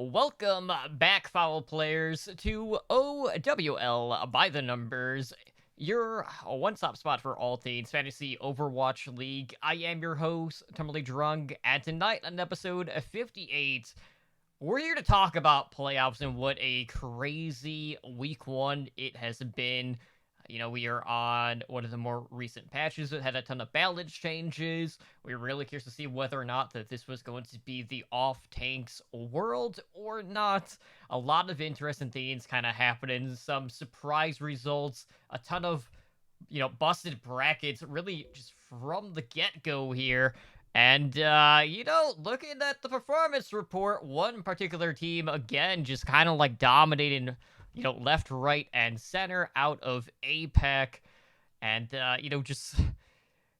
Welcome back, foul players, to OWL by the numbers, your one-stop spot for all things fantasy Overwatch League. I am your host, Tumblely Drung, and tonight on episode 58, we're here to talk about playoffs and what a crazy week one it has been. We are on one of the more recent patches that had a ton of balance changes. We were really curious to see whether or not that this was going to be the off tanks world or not. A lot of interesting things kind of happening, some surprise results, a ton of busted brackets really just from the get-go here. And, looking at the performance report, one particular team, again, just kind of like dominating, left, right, and center out of APEC. And, just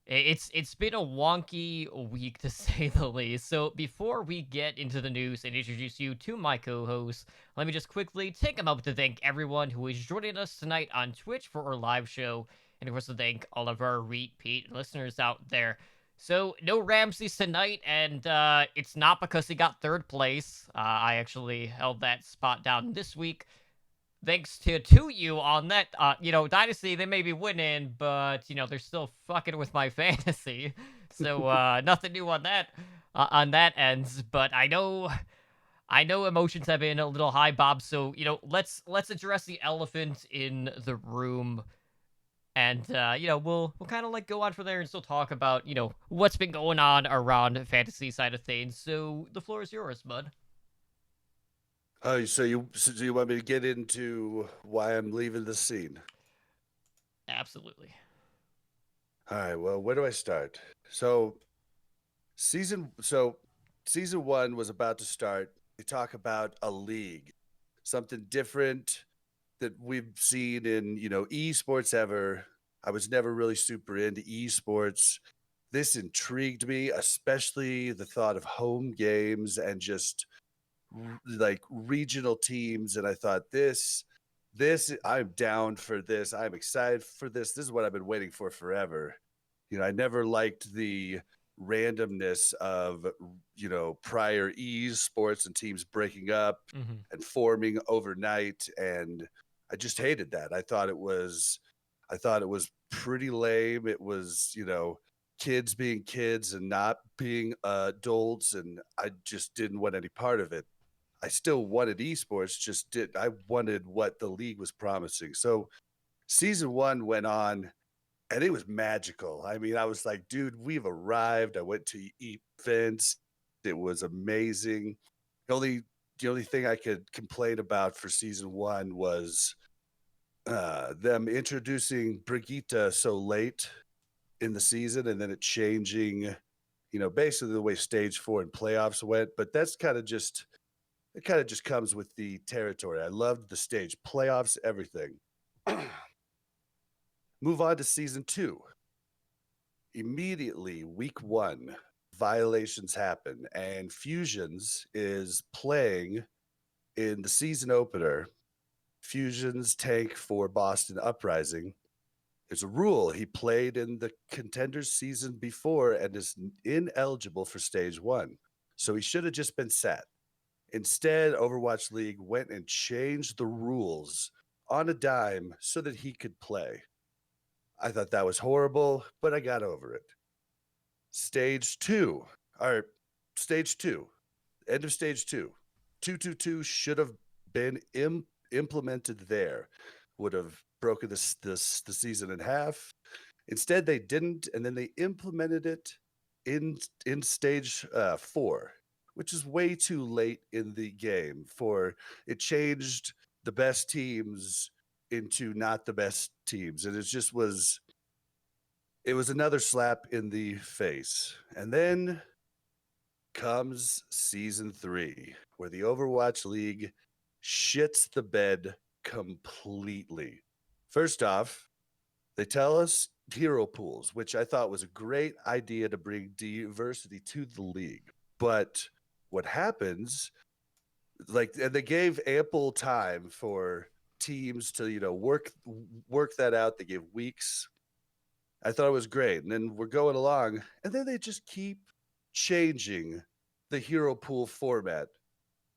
it's been a wonky week to say the least. So before we get into the news and introduce you to my co-hosts, let me just quickly take a moment to thank everyone who is joining us tonight on Twitch for our live show, and of course to thank all of our repeat listeners out there. So no Ramses tonight, and it's not because he got third place. I actually held that spot down this week thanks to you on that. Dynasty, they may be winning, but they're still fucking with my fantasy. So nothing new on that ends. But I know emotions have been a little high, Bob. So let's address the elephant in the room. And we'll kind of like go on from there and still talk about what's been going on around fantasy side of things. So the floor is yours, bud. Oh, so you want me to get into why I'm leaving the scene? Absolutely. All right. Well, where do I start? So season one was about to start. They talk about a league, something different that we've seen in esports ever. I was never really super into esports. This intrigued me, especially the thought of home games and just like regional teams. And I thought this I'm down for this. I'm excited for this. This is what I've been waiting for forever. I never liked the randomness of prior sports and teams breaking up Hmm. and forming overnight, and I just hated that. I thought it was pretty lame. It was, kids being kids and not being adults, and I just didn't want any part of it. I still wanted esports, just did I wanted what the league was promising. So season one went on and it was magical. I mean, I was like, dude, we've arrived. I went to events. It was amazing. The only the only thing I could complain about for season one was them introducing Brigitte so late in the season and then it changing, basically the way stage four and playoffs went. But it kind of just comes with the territory. I loved the stage, playoffs, everything. Move on to season two. Immediately, week one, violations happen, and Fusions is playing in the season opener. Fusions tank for Boston Uprising. There's a rule. He played in the contenders season before and is ineligible for stage one. So he should have just been set. Instead, Overwatch League went and changed the rules on a dime so that he could play. I thought that was horrible, but I got over it. Stage two, or stage two, end of stage two. 222 should have been implemented there, would have broken the season in half. Instead, they didn't, and then they implemented it in stage four, which is way too late in the game. For it changed the best teams into not the best teams, and it was another slap in the face. And then comes season three, where the Overwatch League shits the bed completely. First off, they tell us hero pools, which I thought was a great idea to bring diversity to the league. But what happens, and they gave ample time for teams to, work that out. They gave weeks. I thought it was great. And then we're going along, and then they just keep changing the hero pool format.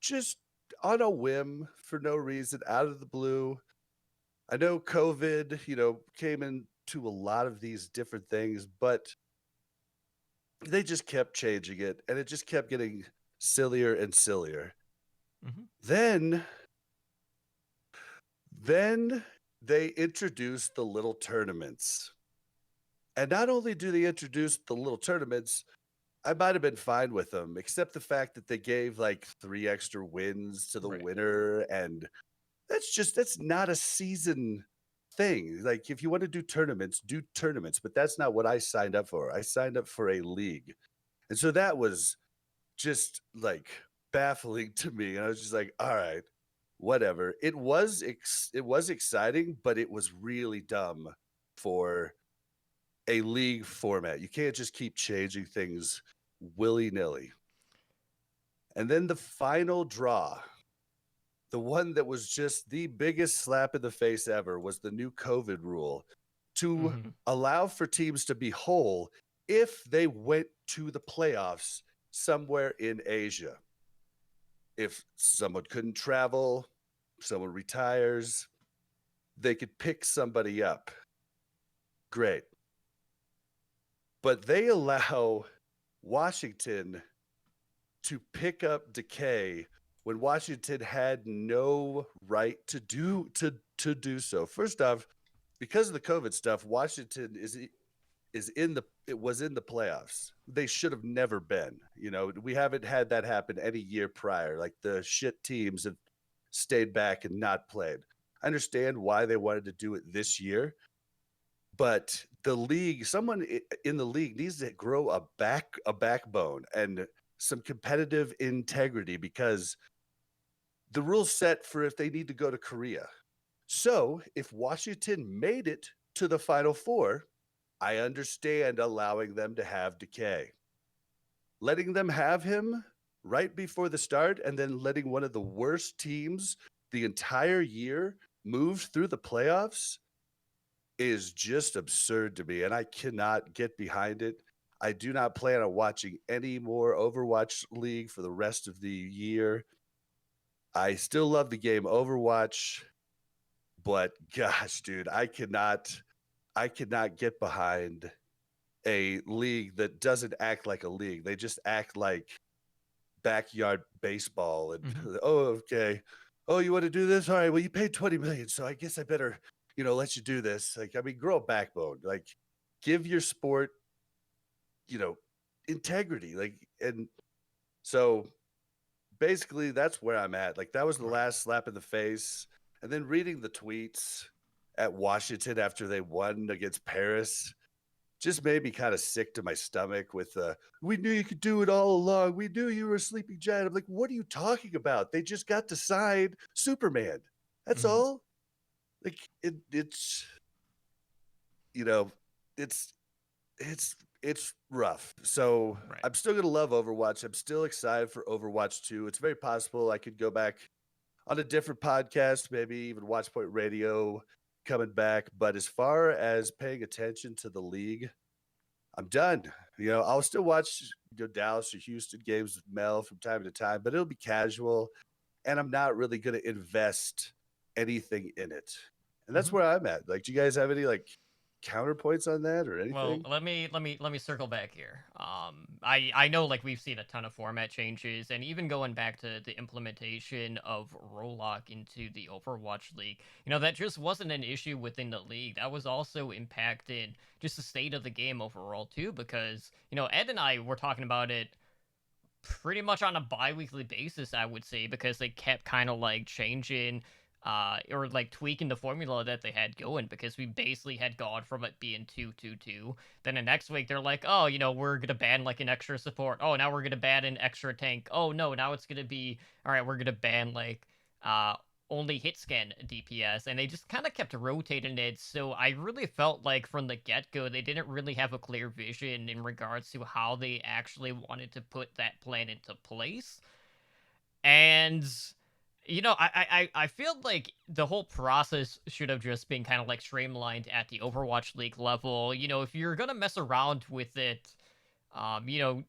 Just on a whim for no reason, out of the blue. I know COVID, came into a lot of these different things, but they just kept changing it and it just kept getting sillier and sillier. Hmm. Then then they introduced the little tournaments. And not only do they introduce the little tournaments, I might have been fine with them, except the fact that they gave like 3 extra wins to the Right. winner, and that's not a season thing. Like, if you wanna do tournaments, but that's not what I signed up for. I signed up for a league, and so that was just, like, baffling to me, and I was just like, "Alright, whatever." It was exciting, but it was really dumb for a league format. You can't just keep changing things willy-nilly. And then the final draw, the one that was just the biggest slap in the face ever, was the new COVID rule to Hmm. allow for teams to be whole if they went to the playoffs somewhere in Asia. If someone couldn't travel, someone retires, they could pick somebody up. Great. But they allow Washington to pick up Decay when Washington had no right to do so. First off, because of the COVID stuff, Washington it was in the playoffs. They should have never been. We haven't had that happen any year prior. Like, the shit teams have stayed back and not played. I understand why they wanted to do it this year, but the league, someone in the league needs to grow a backbone and some competitive integrity, because the rules set for if they need to go to Korea. So if Washington made it to the Final Four, I understand allowing them to have Decay. Letting them have him right before the start and then letting one of the worst teams the entire year move through the playoffs is just absurd to me, and I cannot get behind it. I do not plan on watching any more Overwatch League for the rest of the year. I still love the game Overwatch, but gosh, dude, I cannot get behind a league that doesn't act like a league. They just act like backyard baseball and Hmm. oh, okay. Oh, you want to do this? All right. Well, you paid 20 million, so I guess I better, let you do this. Like, I mean, grow a backbone. Like, give your sport, you know, integrity. Like, and so basically that's where I'm at. Like, that was the Right. last slap in the face. And then reading the tweets at Washington after they won against Paris just made me kind of sick to my stomach with we knew you could do it all along. We knew you were a sleeping giant. I'm like, what are you talking about? They just got to sign Superman. That's Hmm. all. Like, it's you know, it's it's rough. So Right. I'm still gonna love Overwatch. I'm still excited for Overwatch 2. It's very possible I could go back on a different podcast, maybe even Watchpoint Radio coming back. But as far as paying attention to the league, I'm done. I'll still watch Dallas or Houston games with Mel from time to time, but it'll be casual, and I'm not really going to invest anything in it. And that's Hmm. where I'm at. Like, do you guys have any like counterpoints on that or Well, anything? let me circle back here. I know like we've seen a ton of format changes, and even going back to the implementation of Rollock into the Overwatch League, that just wasn't an issue within the league. That was also impacted just the state of the game overall too, because Ed and I were talking about it pretty much on a bi-weekly basis, I would say, because they kept kind of like changing or like tweaking the formula that they had going, because we basically had gone from it being 2-2-2. Then the next week they're like, oh, we're gonna ban like an extra support. Oh, now we're gonna ban an extra tank. Oh no, now it's gonna be all right, we're gonna ban like uh only hit scan DPS, and they just kind of kept rotating it. So I really felt like from the get go, they didn't really have a clear vision in regards to how they actually wanted to put that plan into place. And I feel like the whole process should have just been kind of like streamlined at the Overwatch League level. If you're gonna mess around with it, um, you know,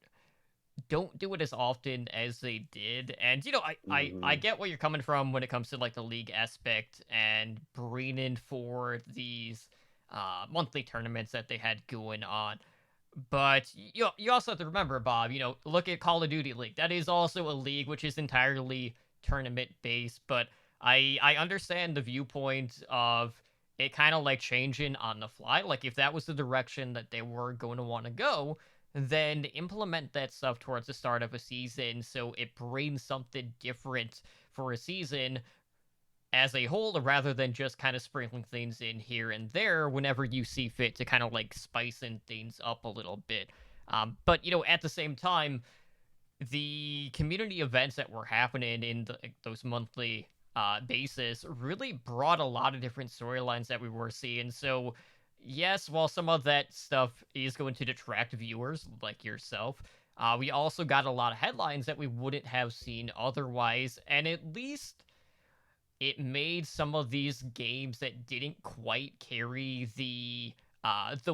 don't do it as often as they did. And I Mhm. get where you're coming from when it comes to like the league aspect and bringing for these monthly tournaments that they had going on. But you also have to remember, Bob, look at Call of Duty League. That is also a league which is entirely tournament based, but I understand the viewpoint of it kind of like changing on the fly. Like if that was the direction that they were going to want to go, then implement that stuff towards the start of a season so it brings something different for a season as a whole rather than just kind of sprinkling things in here and there whenever you see fit to kind of like spicing things up a little bit. But at the same time, the community events that were happening in those monthly basis really brought a lot of different storylines that we were seeing. So yes, while some of that stuff is going to detract viewers like yourself, we also got a lot of headlines that we wouldn't have seen otherwise, and at least it made some of these games that didn't quite carry the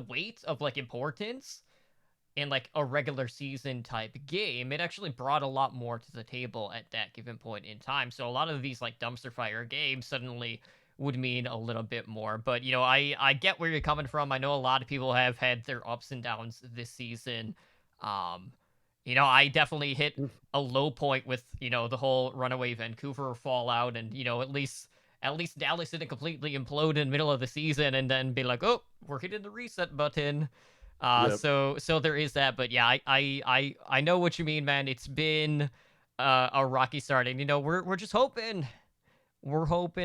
weight of like importance in like a regular season type game. It actually brought a lot more to the table at that given point in time. So a lot of these like dumpster fire games suddenly would mean a little bit more. But I get where you're coming from. I know a lot of people have had their ups and downs this season. um I definitely hit Mm. a low point with the whole runaway Vancouver fallout, and at least Dallas didn't completely implode in the middle of the season and then be like, oh, we're hitting the reset button. Yep. So there is that, but yeah, I know what you mean, man. It's been a rocky start, and we're just hoping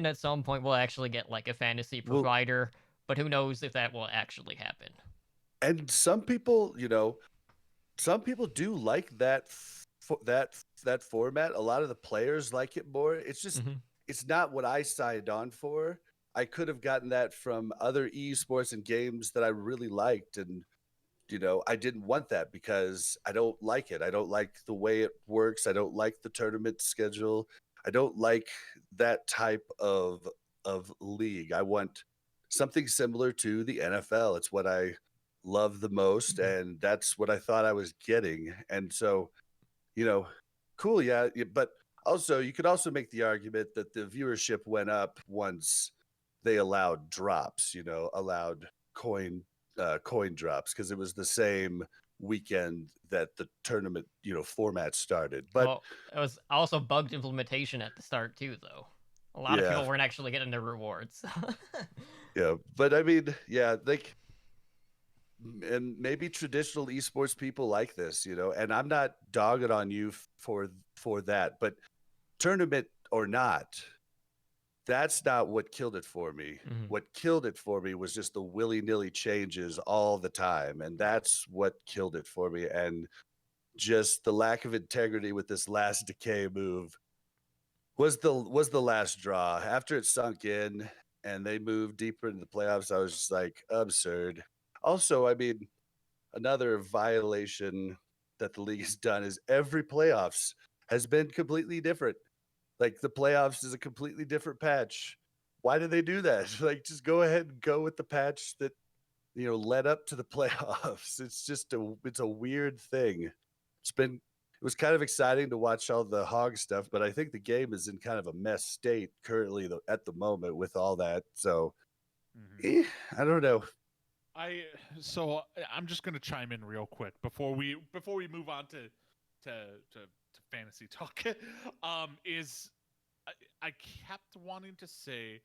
at some point we'll actually get like a fantasy Well, provider, but who knows if that will actually happen. and some people do like that format. A lot of the players like it more. Hmm. It's not what I signed on for. I could have gotten that from other esports and games that I really liked, and I didn't want that because I don't like it. I don't like the way it works. I don't like the tournament schedule. I don't like that type of league. I want something similar to the NFL. It's what I love the most, Hmm. and that's what I thought I was getting. And so, you know, cool, yeah. But also, you could also make the argument that the viewership went up once they allowed drops. Allowed coin drops because it was the same weekend that the tournament format started. But Well, it was also bugged implementation at the start too, though. A lot of yeah, people weren't actually getting their rewards. yeah. But I mean, yeah, like, and maybe traditional esports people like this, and I'm not dogging on you for that, but tournament or not, that's not what killed it for me. Hmm. What killed it for me was just the willy-nilly changes all the time, and that's what killed it for me, and just the lack of integrity with this last decay move was the last draw. After it sunk in and they moved deeper into the playoffs, I was just like, absurd. Also, I mean, another violation that the league has done is every playoffs has been completely different. Like the playoffs is a completely different patch. Why did they do that? Like just go ahead and go with the patch that led up to the playoffs. It's a weird thing. It was kind of exciting to watch all the hog stuff, but I think the game is in kind of a mess state currently at the moment with all that. So Hmm. eh, I don't know. I so I'm just gonna chime in real quick before we move on to fantasy talk. Is I kept wanting to say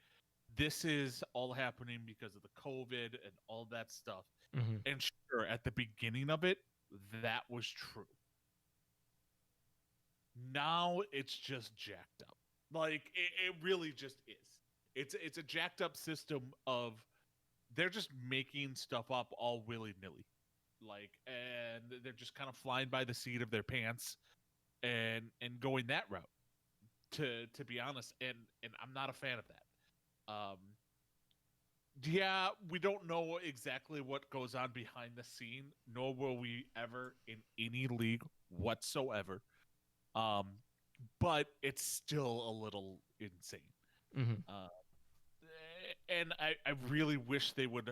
this is all happening because of the COVID and all that stuff. Hmm. And sure, at the beginning of it, that was true. Now it's just jacked up. Like it really just is. It's a jacked up system of they're just making stuff up all willy nilly, like, and they're just kind of flying by the seat of their pants and going that route. To be honest, and I'm not a fan of that. Yeah, we don't know exactly what goes on behind the scene, nor will we ever in any league whatsoever. Um, but it's still a little insane. Hmm. Uh, and I really wish they would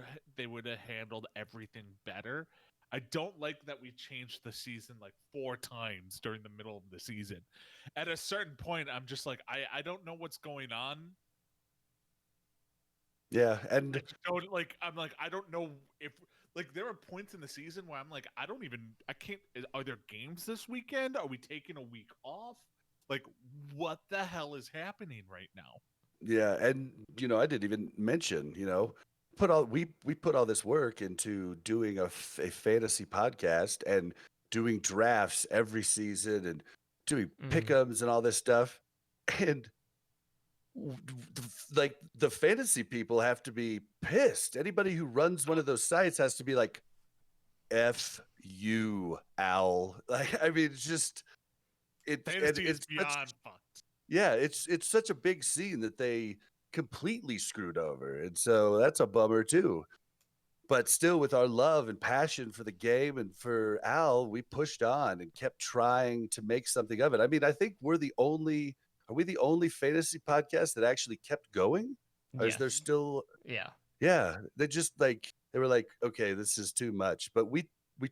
have handled everything better. I don't like that we changed the season like 4 times during the middle of the season. At a certain point, I'm just like, I don't know what's going on. Yeah, I and just don't like. I'm like, I don't know if like there are points in the season where I'm like, I can't. Are there games this weekend? Are we taking a week off? Like, what the hell is happening right now? yeah, and I didn't even mention, we put all this work into doing a fantasy podcast and doing drafts every season and doing pick'ems and all this stuff. And like the fantasy people have to be pissed. Anybody who runs one of those sites has to be like, F you, Al. Like, I mean, it's just Fantasy is it's beyond fucked. yeah, it's such a big scene that they completely screwed over. And so that's a bummer too. But still, with our love and passion for the game and for Al, we pushed on and kept trying to make something of it. I mean, I think are we the only fantasy podcast that actually kept going? Or is there Yes. still, Yeah. yeah, they were like, okay, this is too much. But we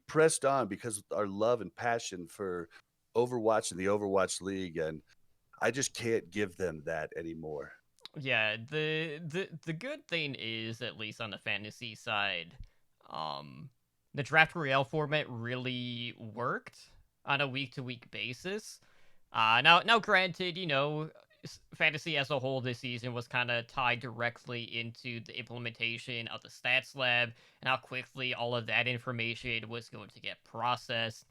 pressed on because of our love and passion for Overwatch and the Overwatch League. And I just can't give them that anymore. Yeah, the good thing is, at least on the fantasy side, the draft royale format really worked on a week to week basis. Now granted, fantasy as a whole this season was kind of tied directly into the implementation of the stats lab and how quickly all of that information was going to get processed.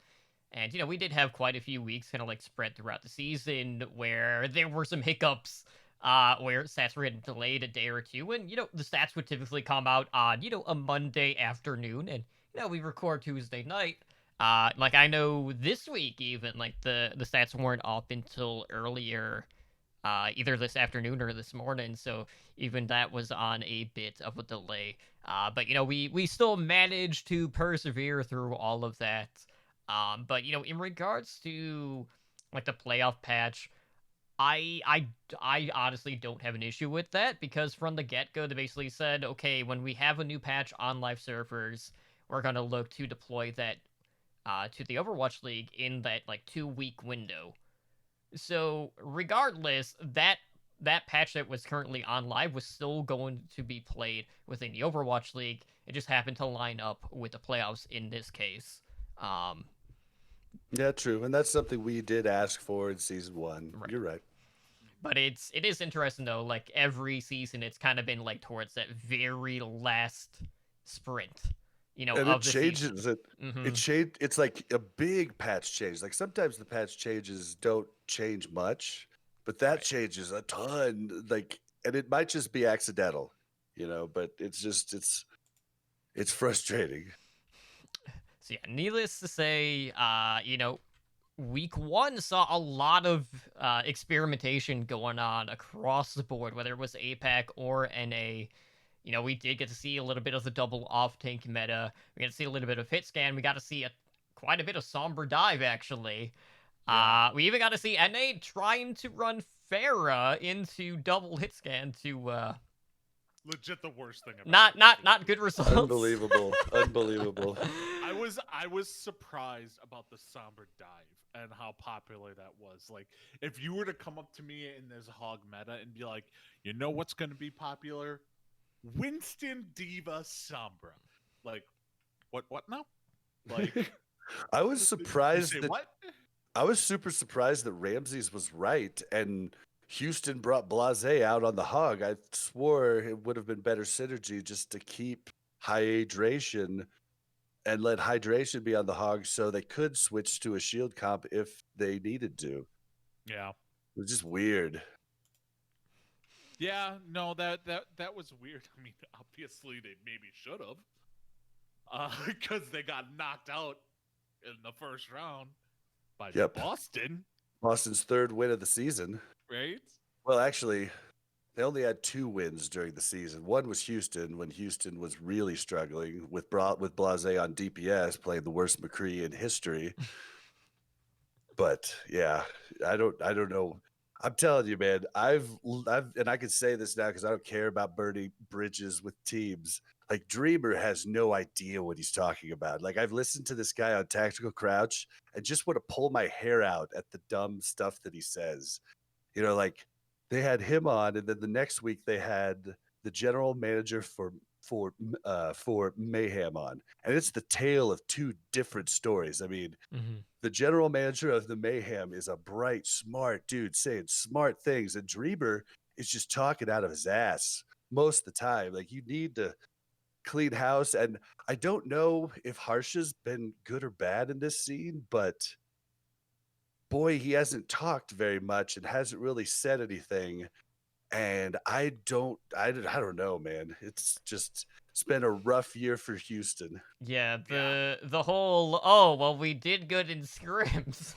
And we did have quite a few weeks kind of like spread throughout the season where there were some hiccups, where stats were getting delayed a day or two, and the stats would typically come out on a Monday afternoon, and we record Tuesday night. Like I know this week even like the stats weren't up until earlier, either this afternoon or this morning, so even that was on a bit of a delay. But we still managed to persevere through all of that. But in regards to like the playoff patch, I honestly don't have an issue with that, because from the get-go they basically said, okay, when we have a new patch on live servers, we're gonna look to deploy that to the Overwatch League in that like 2-week window. So regardless, that patch that was currently on live was still going to be played within the Overwatch League. It just happened to line up with the playoffs in this case. Yeah, true. And that's something we did ask for in season 1. Right. You're right. But it is interesting though, like every season it's kind of been like towards that very last sprint, And of it the season. changes it. Mhm. It changed. It's like a big patch change. Like sometimes the patch changes don't change much, but that Right. changes a ton. Like, and it might just be accidental, but it's frustrating. So yeah, needless to say, week 1 saw a lot of experimentation going on across the board, whether it was APAC or NA. We did get to see a little bit of the double off tank meta. We got to see a little bit of hit scan. We got to see quite a bit of somber dive actually. Yeah. We even got to see NA trying to run Pharah into double hit scan to Legit the worst thing about not good results. Unbelievable. Unbelievable. I was surprised about the somber dive and how popular that was. Like, if you were to come up to me in this hog meta and be like, you know what's going to be popular? Winston Diva Sombra. Like, what now? Like, I was you surprised say that what? I was super surprised that Ramses was right and Houston brought Blase out on the hog. I swore it would have been better synergy just to keep hydration and let hydration be on the hog so they could switch to a shield comp if they needed to. Yeah. It was just weird. Yeah, no, that was weird. I mean, obviously they maybe should have, because they got knocked out in the first round by Yep. Boston, Boston's 3rd win of the season. right? Well, actually, they only had 2 wins during the season. One was Houston when Houston was really struggling with Blase on DPS playing the worst McCree in history. But yeah, I don't know. I'm telling you, man. And I can say this now because I don't care about burning bridges with teams. Like Dreamer has no idea what he's talking about. Like I've listened to this guy on Tactical Crouch and just want to pull my hair out at the dumb stuff that he says. Like they had him on, and then the next week they had the general manager for Mayhem on, and it's the tale of two different stories. I mean, Mhm. the general manager of the Mayhem is a bright, smart dude saying smart things, and Dreamer is just talking out of his ass most of the time. Like you need to clean house, and I don't know if Harsha's been good or bad in this scene, but boy, he hasn't talked very much and hasn't really said anything. And I don't know, man. It's been a rough year for Houston. Yeah, Yeah. the whole oh well we did good in scrims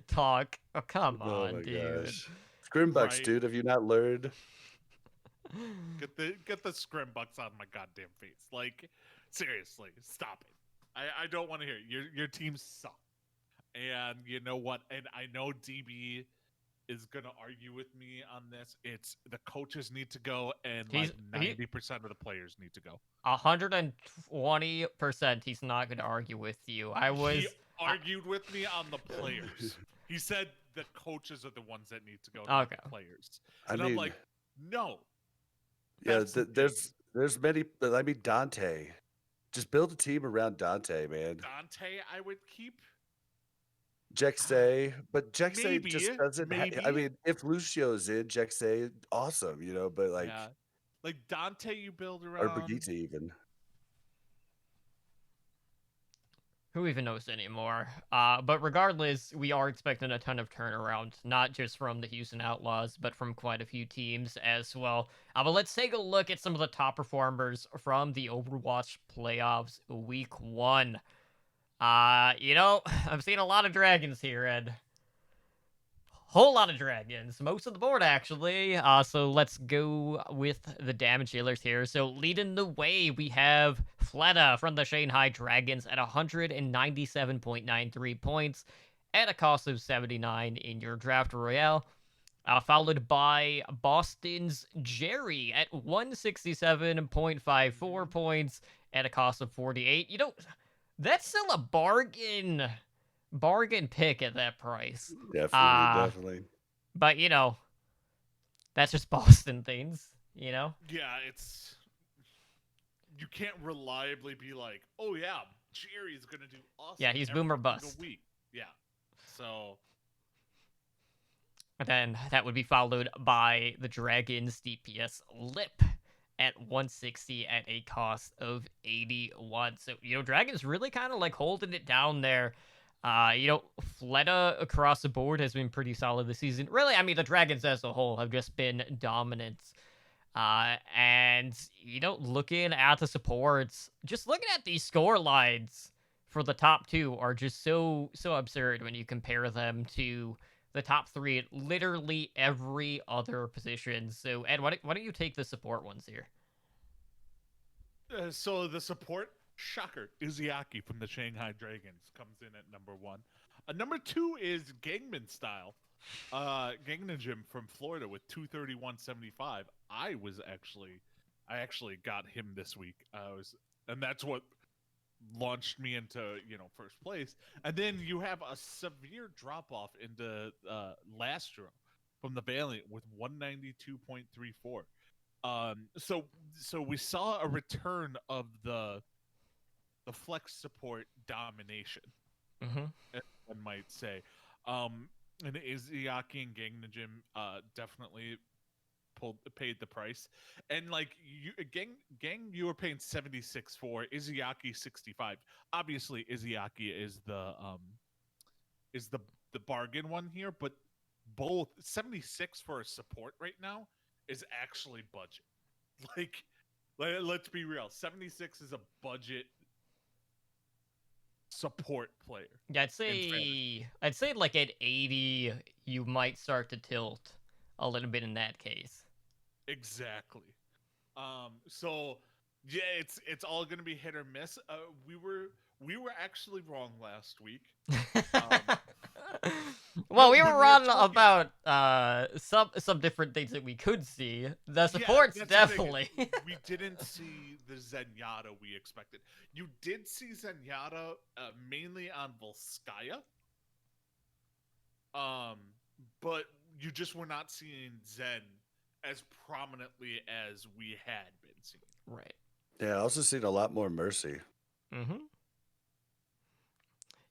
talk. Oh come Oh on, my dude. gosh. Scrimbucks, Right. dude, have you not learned? Get the scrim bucks on my goddamn face. Like, seriously, stop it. I don't want to hear it. Your team suck. And you know what? And I know DB is gonna argue with me on this. It's the coaches need to go, and He's like he 90% of the players need to go. 120% he's not gonna argue with you. He argued with me on the players. He said the coaches are the ones that need to go, not Okay. the players. I And I'm mean, like, no. yeah, That's the thing. there's many. I mean, Dante. Just build a team around Dante, man. Dante, I would keep. Jexay, but Jexay Maybe, just doesn't. I maybe. mean, if Lucio's in, Jexay, awesome, but like, Yeah. Like Dante, you build or around. Brigitte even. Who even knows anymore? But regardless, we are expecting a ton of turnaround, not just from the Houston Outlaws, but from quite a few teams as well. But let's take a look at some of the top performers from the Overwatch playoffs week 1. I'm seeing a lot of dragons here, Ed. Whole lot of dragons, most of the board actually. So let's go with the damage dealers here. So leading the way, we have Fleta from the Shanghai Dragons at 197.93 points at a cost of 79 in your draft royale. Followed by Boston's Jerry at 167.54 points at a cost of 48. That's still a bargain pick at that price. Definitely. But that's just Boston things, Yeah, it's you can't reliably be like, oh yeah, Jerry's gonna do awesome. Yeah, he's every boom or single bust. Week. Yeah, so And then that would be followed by the Dragons DPS Lip at 160 at a cost of 81. So Dragons really kind of like holding it down there. Fleta across the board has been pretty solid this season. Really, I mean, the Dragons as a whole have just been dominant. And looking at the supports, just looking at these score lines for the top two are just so absurd when you compare them to the top three at literally every other position. So, Ed, why don't you take the support ones here? so the support shocker Izzyaki from the Shanghai Dragons comes in at number 1. Number 2 is Gangman Style. Gangnam from Florida with 231.75. I actually got him this week. And that's what launched me into first place. And then you have a severe drop off into Lastro from the Valiant with 192.34. So we saw a return of the flex support domination, one might say. And Izzyaki and Gangnam definitely paid the price. And like you were paying 76 for Izzyaki 65. Obviously Izzyaki is the bargain one here, but both 76 for a support right now is actually budget. Like let's be real. 76 is a budget support player. Yeah, I'd say like at 80 you might start to tilt a little bit in that case. Exactly. So yeah, it's all gonna be hit or miss. we were actually wrong last week. Well, No, we when were we were wrong talking- about some different things that we could see. The Yeah, supports that's the thing. definitely. We didn't see the Zenyatta we expected. You did see Zenyatta mainly on Volskaya. But you just were not seeing Zen as prominently as we had been seeing. Right. Yeah, I also seen a lot more Mercy. Mm-hmm.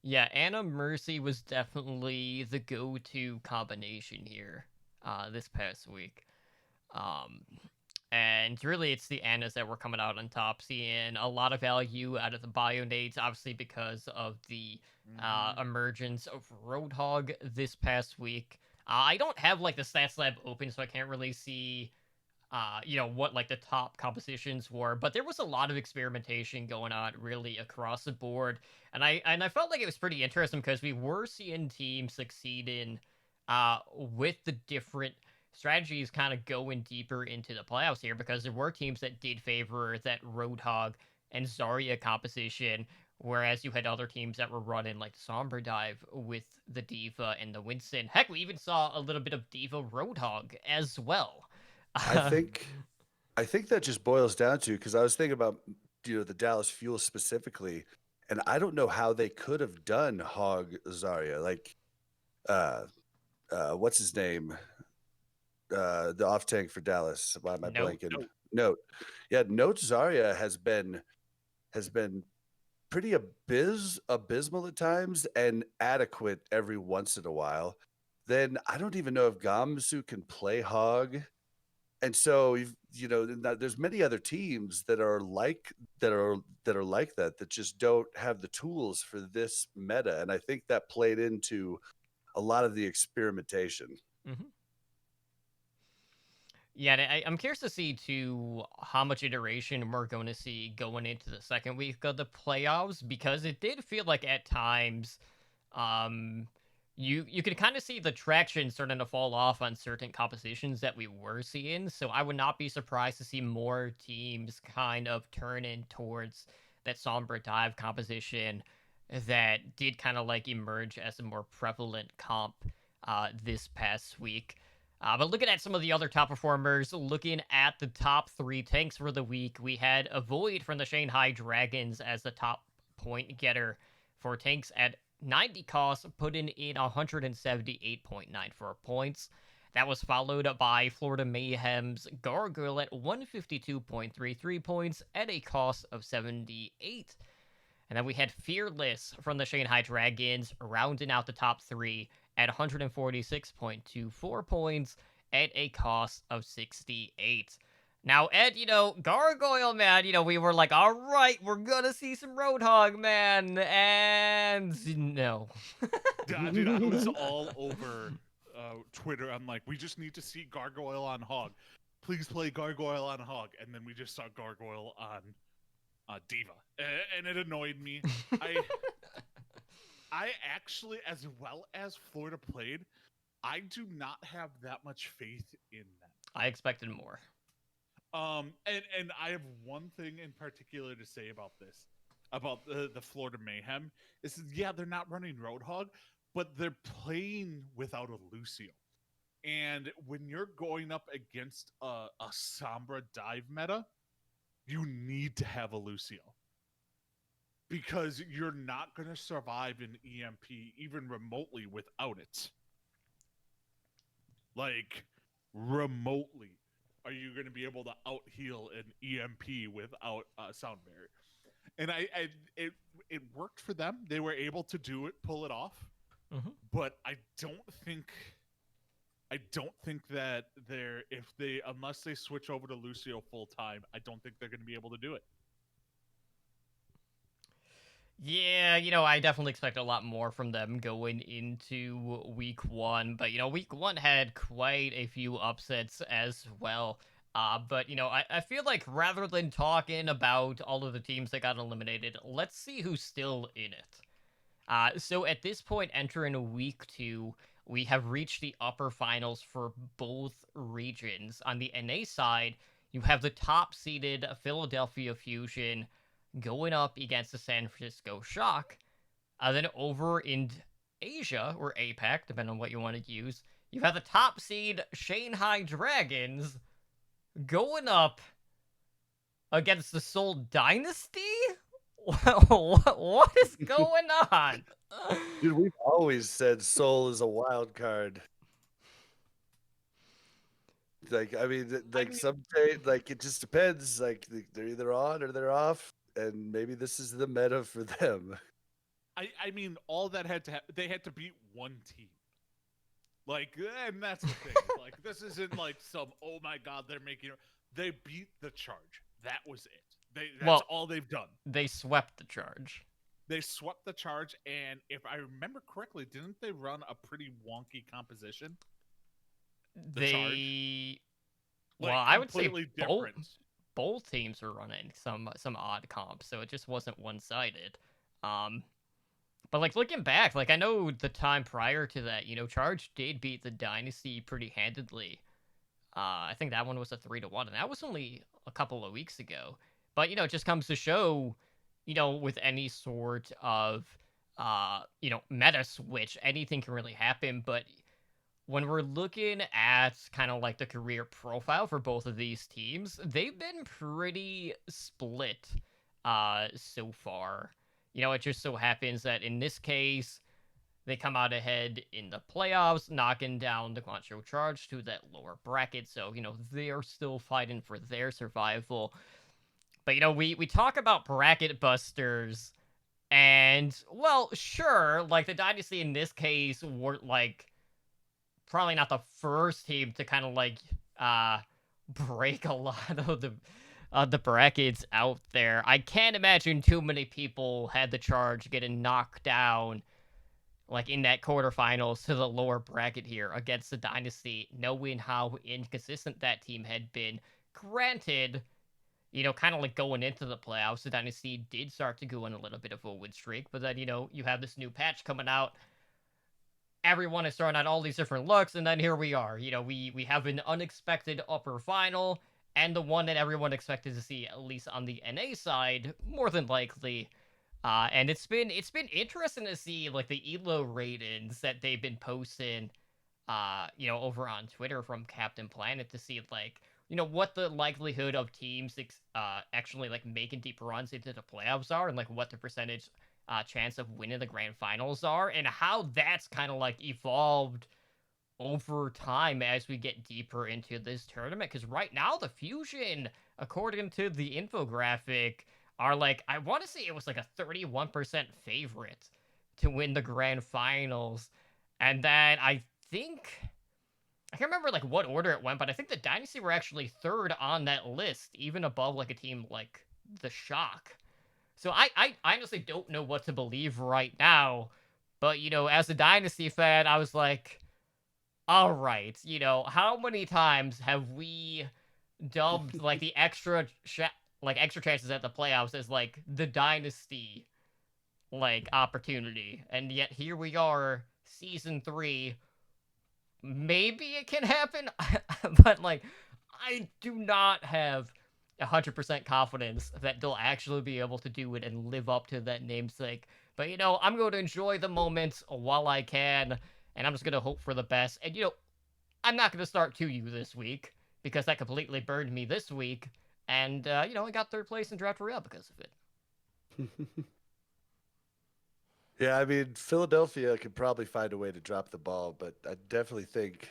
Yeah, Anna Mercy was definitely the go-to combination here this past week. And really, it's the Annas that were coming out on top, seeing a lot of value out of the Bionades, obviously because of the emergence of Roadhog this past week. I don't have like the stats lab open, so I can't really see what like the top compositions were, but there was a lot of experimentation going on really across the board, and I felt like it was pretty interesting because we were seeing teams succeeding with the different strategies kind of going deeper into the playoffs here, because there were teams that did favor that Roadhog and Zarya composition, whereas you had other teams that were running like Sombra Dive with the D.Va and the Winston. Heck, we even saw a little bit of D.Va Roadhog as well. I think that just boils down to, because I was thinking about the Dallas Fuel specifically, and I don't know how they could have done Hog Zarya, like what's his name, the off tank for Dallas. Why am I Note. blanking? Note. Yeah, Note Zarya has been pretty abysmal at times and adequate every once in a while. Then I don't even know if Gamsu can play Hog. And so there's many other teams that are like that just don't have the tools for this meta, and I think that played into a lot of the experimentation. Mm-hmm. Yeah, and I'm curious to see too how much iteration we're going to see going into the second week of the playoffs, because it did feel like at times, you could kind of see the traction starting to fall off on certain compositions that we were seeing. So I would not be surprised to see more teams kind of turning towards that Sombra Dive composition that did kind of like emerge as a more prevalent comp this past week. But looking at some of the other top performers, looking at the top 3 tanks for the week, we had Avoid from the Shanghai Dragons as the top point getter for tanks at 90 costs, putting in 178.94 points. That was followed by Florida Mayhem's Gargoyle at 152.33 points at a cost of 78. And then we had Fearless from the Shanghai Dragons rounding out the top 3 at 146.24 points at a cost of 68. Now, Ed, Gargoyle, man, we were like, all right, we're gonna see some Roadhog, man, and no. Dude, I was all over Twitter. I'm like, we just need to see Gargoyle on Hog. Please play Gargoyle on Hog. And then we just saw Gargoyle on D.Va. And it annoyed me. I actually, as well as Florida played, I do not have that much faith in them. I expected more. And I have one thing in particular to say about this, about the Florida Mayhem, is they're not running Roadhog, but they're playing without a Lucio. And when you're going up against a Sombra Dive meta, you need to have a Lucio. Because you're not going to survive an EMP even remotely without it. Like, remotely are you going to be able to out-heal an EMP without a sound barrier. And it worked for them. They were able to pull it off. Mm-hmm. But I don't think that unless they switch over to Lucio full time, I don't think they're going to be able to do it. Yeah, I definitely expect a lot more from them going into week 1. But, week 1 had quite a few upsets as well. But, I feel like rather than talking about all of the teams that got eliminated, let's see who's still in it. So at this point, entering week 2, we have reached the upper finals for both regions. On the NA side, you have the top-seeded Philadelphia Fusion going up against the San Francisco Shock. Then over in Asia, or APAC, depending on what you want to use, you have the top seed Shanghai Dragons going up against the Seoul Dynasty? What is going on? Dude, we've always said Seoul is a wild card. Like, I mean, some day, like, it just depends. Like, they're either on or they're off, and maybe this is the meta for them. I mean, all that had to they had to beat one team. Like, and that's the thing. Like, this isn't like some, oh my god, they're making it. They beat the Charge. That was it. That's all they've done. They swept the Charge. They swept the Charge, and if I remember correctly, didn't they run a pretty wonky composition? They, like, well, I would say different. both teams were running some odd comps, so it just wasn't one-sided. But like looking back, like I know the time prior to that, Charge did beat the Dynasty pretty handedly. I think that one was a 3-1, and that was only a couple of weeks ago. But it just comes to show, with any sort of meta switch, anything can really happen. But when we're looking at kind of like the career profile for both of these teams, they've been pretty split so far. It just so happens that in this case, they come out ahead in the playoffs, knocking down the Guangzhou Charge to that lower bracket. So, they are still fighting for their survival. But, we talk about bracket busters, and, well, sure, like, the Dynasty in this case were, like, probably not the first team to kind of, like, break a lot of the brackets out there. I can't imagine too many people had the Charge getting knocked down, like, in that quarterfinals to the lower bracket here against the Dynasty, knowing how inconsistent that team had been. Granted, kind of like going into the playoffs, the Dynasty did start to go on a little bit of a win streak, but then, you have this new patch coming out. Everyone is throwing out all these different looks, and then here we are. We have an unexpected upper final, and the one that everyone expected to see, at least on the NA side, more than likely. And it's been interesting to see like the ELO ratings that they've been posting, over on Twitter from Captain Planet to see like what the likelihood of teams actually like making deep runs into the playoffs are, and like what the percentage chance of winning the grand finals are, and how that's kind of like evolved over time as we get deeper into this tournament. Because right now the Fusion, according to the infographic, are like, I want to say it was like a 31% favorite to win the grand finals. And then I can't remember like what order it went, but I think the Dynasty were actually third on that list, even above like a team like the Shock. So I honestly don't know what to believe right now. But, as a Dynasty fan, I was like, all right, how many times have we dubbed like the extra chances at the playoffs as like the Dynasty like opportunity, and yet here we are, season 3. Maybe it can happen, but like I do not have 100% confidence that they'll actually be able to do it and live up to that namesake. But I'm going to enjoy the moment while I can, and I'm just going to hope for the best. And I'm not going to start 2U this week because that completely burned me this week. And, I got third place in Draft Royale because of it. Yeah, I mean, Philadelphia could probably find a way to drop the ball, but I definitely think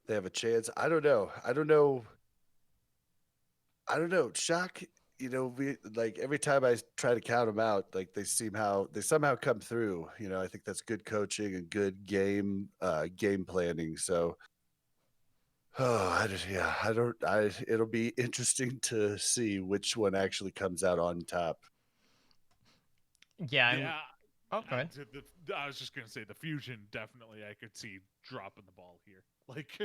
they have a chance. I don't know. Shock, we like every time I try to count them out, like they somehow come through. I think that's good coaching and good game planning. So, it'll be interesting to see which one actually comes out on top. Yeah. Oh, go ahead. I was just gonna say the Fusion definitely I could see dropping the ball here, like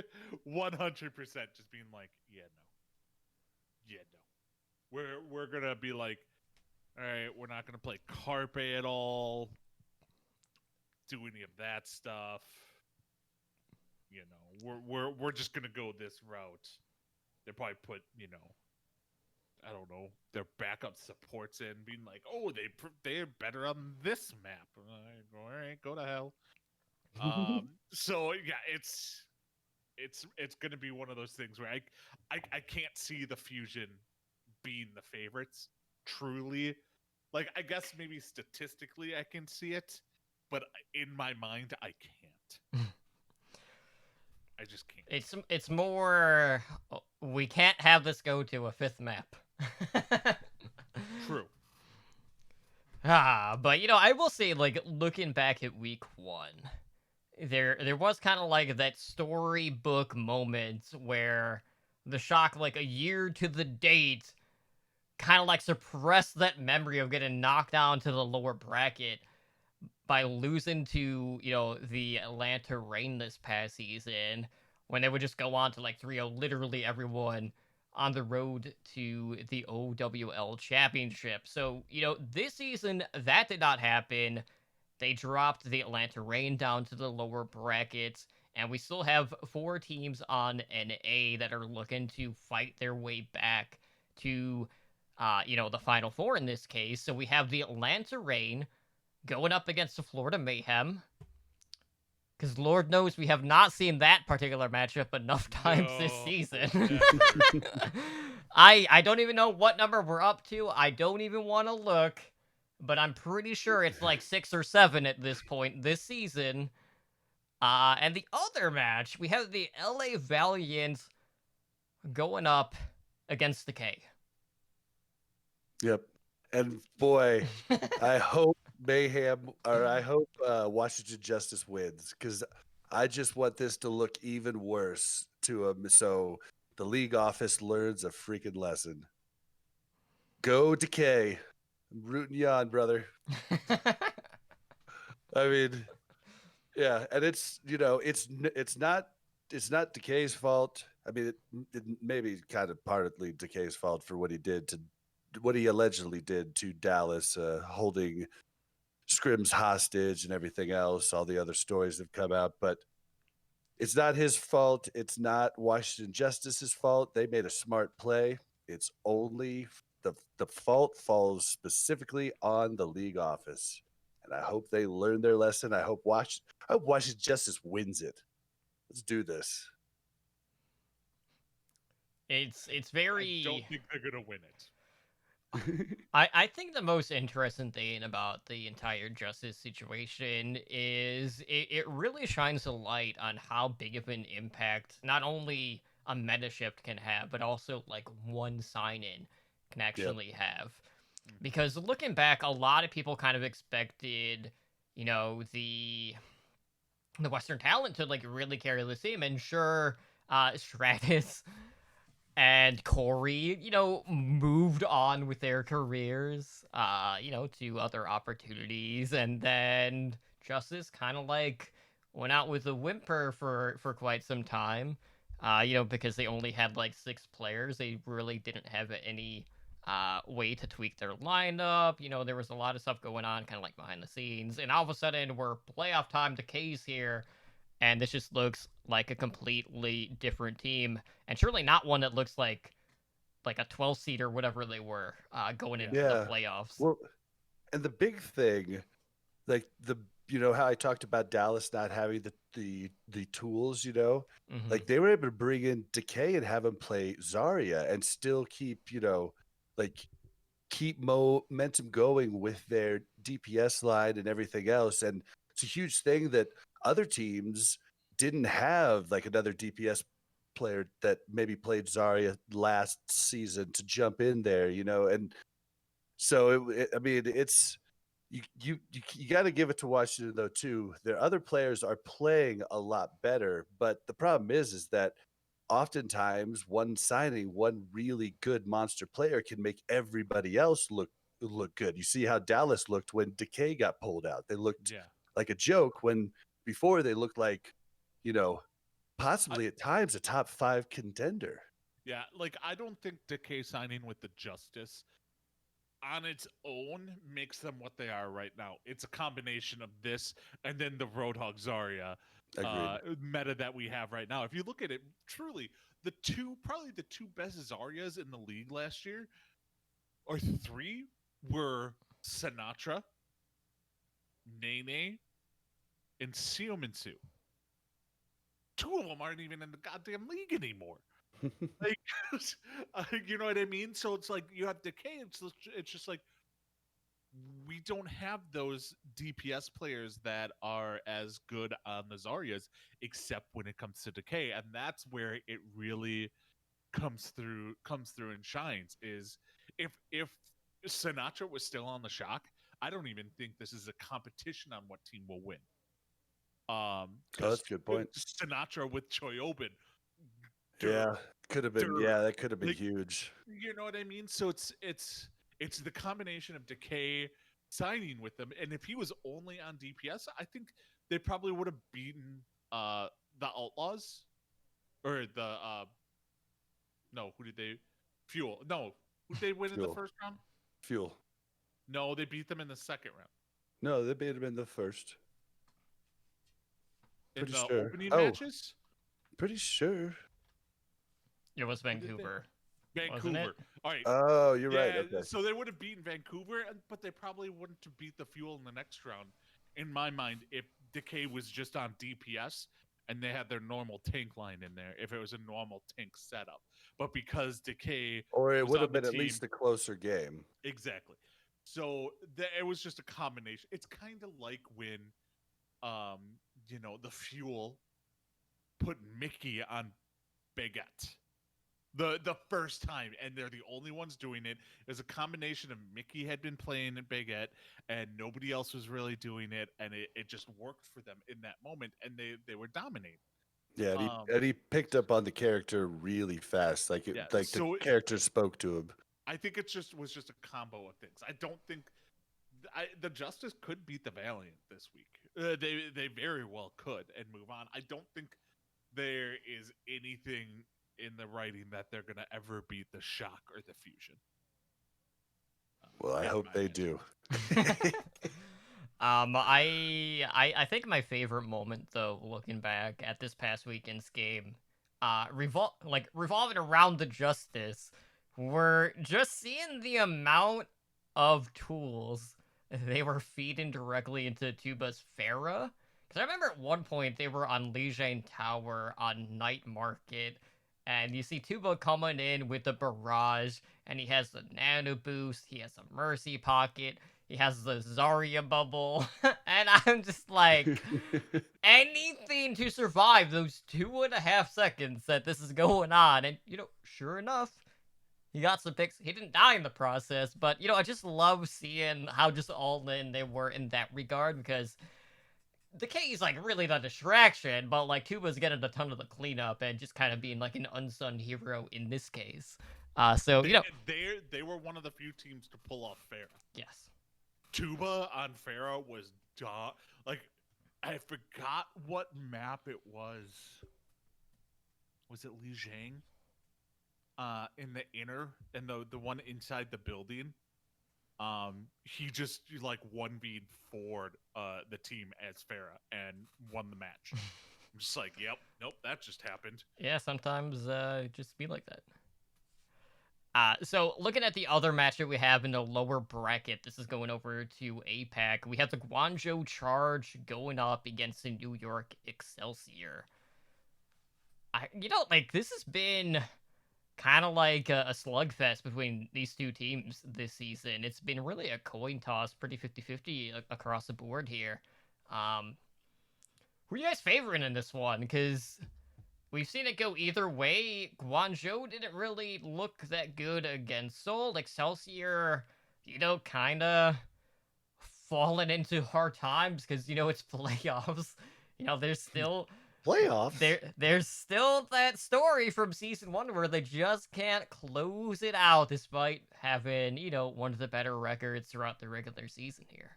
100%, just being like, yeah, no, we're gonna be like, all right, we're not gonna play Carpe at all, do any of that stuff. We're just gonna go this route. They probably put I don't know, their backup supports in, being like, "Oh, they're better on this map." All right, go to hell. So yeah, it's gonna be one of those things where I can't see the Fusion being the favorites truly. Like, I guess maybe statistically I can see it, but in my mind I can't. I just can't. It's more we can't have this go to a fifth map. True. But I will say, like, looking back at week 1, there was kind of like that storybook moment where the Shock, like a year to the date, kind of like suppressed that memory of getting knocked down to the lower bracket by losing to, the Atlanta Reign this past season, when they would just go on to like 3-0 literally everyone on the road to the OWL championship. So, this season that did not happen. They dropped the Atlanta Reign down to the lower brackets, and we still have 4 teams on NA that are looking to fight their way back to the Final Four in this case. So we have the Atlanta Reign going up against the Florida Mayhem. Because Lord knows we have not seen that particular matchup enough times this No, season. never. I don't even know what number we're up to. I don't even want to look. But I'm pretty sure it's like 6 or 7 at this point this season. And the other match, we have the LA Valiant going up against the K. Yep. And boy, I hope Washington Justice wins, because I just want this to look even worse to him, so the league office learns a freaking lesson. Go Decay. I'm rooting you on, brother. I mean, yeah, and it's not Decay's fault. I mean, it may be kind of partly Decay's fault for what he allegedly did to Dallas, holding scrims hostage and everything else. All the other stories have come out, but it's not his fault. It's not Washington Justice's fault. They made a smart play. It's only the fault falls specifically on the league office, and I hope they learn their lesson. I hope Washington Justice wins it. Let's do this. It's I very. don't think they're gonna win it. I think the most interesting thing about the entire Justice situation is it really shines a light on how big of an impact not only a meta shift can have, but also like one sign-in can actually have. Because looking back, a lot of people kind of expected, the Western talent to like really carry this team, and sure, Stratus and Corey, moved on with their careers, to other opportunities, and then Justice kind of like went out with a whimper for quite some time, because they only had like 6 players. They really didn't have any way to tweak their lineup. There was a lot of stuff going on, kind of like behind the scenes, and all of a sudden we're playoff time. Decays here. And this just looks like a completely different team, and surely not one that looks like a 12 seed or whatever they were going into the playoffs. Well, and the big thing, like how I talked about Dallas not having the tools, Mm-hmm. like they were able to bring in Decay and have him play Zarya and still keep keep momentum going with their DPS line and everything else. And it's a huge thing that other teams didn't have, like another DPS player that maybe played Zarya last season to jump in there, and so it's you got to give it to Washington though too. Their other players are playing a lot better, but the problem is that oftentimes one really good monster player can make everybody else look good. You see how Dallas looked when Decay got pulled out. They looked like a joke when before they looked like, possibly at times a top 5 contender. Yeah, like I don't think Decay signing with the Justice on its own makes them what they are right now. It's a combination of this and then the Roadhog Zarya meta that we have right now. If you look at it, truly, probably the two best Zaryas in the league last year or 3 were Sinatra, Nene, and Siominsu. 2 of them aren't even in the goddamn league anymore. Like, you know what I mean? So it's like you have Decay. It's just like we don't have those DPS players that are as good on the Zaryas, except when it comes to Decay, and that's where it really comes through and shines. Is if Sinatra was still on the Shock, I don't even think this is a competition on what team will win. Oh, Because that's a good point. Sinatra with Choyobin, Yeah, could have been. Yeah, that could have been Like, huge. you know what I mean? So it's the combination of Decay signing with them, and if he was only on DPS, I think they probably would have beaten the Outlaws or the no, who did they Fuel? No, who did they win in the Fuel. first round? Fuel. No, they beat them in the second round. No, they beat him in the first. In Pretty the sure. opening Oh. matches? Pretty sure. It was Who did they- Vancouver. Wasn't Vancouver. it? All right. Oh, you're right. Yeah, Okay. so they would have beaten Vancouver, but they probably wouldn't have beat the Fuel in the next round. In my mind, if Decay was just on DPS and they had their normal tank line in there, if it was a normal tank setup. But because Decay Or it was would on have the been at team- least a closer game. Exactly. So it was just a combination. It's kind of like when, the Fuel put Mickey on Baguette the first time, and they're the only ones doing it. It was a combination of Mickey had been playing in Baguette, and nobody else was really doing it, and it just worked for them in that moment, and they were dominating. Yeah, and Um, he picked up on the character really fast. Like Yeah, the so character spoke to him. I think it was just a combo of things. I don't think the Justice could beat the Valiant this week. They very well could and move on. I don't think there is anything in the writing that they're gonna ever beat the Shock or the Fusion. Well, I in hope my they opinion. do. I think my favorite moment though, looking back at this past weekend's game, revolving around the Justice, were just seeing the amount of tools they were feeding directly into Tuba's Pharah. Because I remember at one point they were on Lijiang Tower on Night Market, and you see Tuba coming in with the barrage, and he has the nano boost, he has a mercy pocket, he has the Zarya bubble, and I'm just like, anything to survive those 2.5 seconds that this is going on. And, sure enough, he got some picks. He didn't die in the process, but, I just love seeing how just all in they were in that regard, because Decay is like really the distraction, but like Tuba's getting a ton of the cleanup and just kind of being like an unsung hero in this case. So They were one of the few teams to pull off Pharah. yes. Tuba on Pharah was like, I forgot what map it was. Was it Lijiang? In the inner, and the one inside the building. He just like 1v'd forward the team as Pharah and won the match. I'm just like, yep, nope, that just happened. Yeah, sometimes it just be like that. So looking at the other match that we have in the lower bracket, this is going over to APAC. We have the Guangzhou Charge going up against the New York Excelsior. This has been kind of like a slugfest between these two teams this season. It's been really a coin toss, pretty 50-50 across the board here. Who are you guys favoring in this one? Because we've seen it go either way. Guangzhou didn't really look that good against Seoul. Excelsior, kind of fallen into hard times because, it's playoffs. There's still... Playoffs? There's still that story from season 1 where they just can't close it out despite having, one of the better records throughout the regular season here.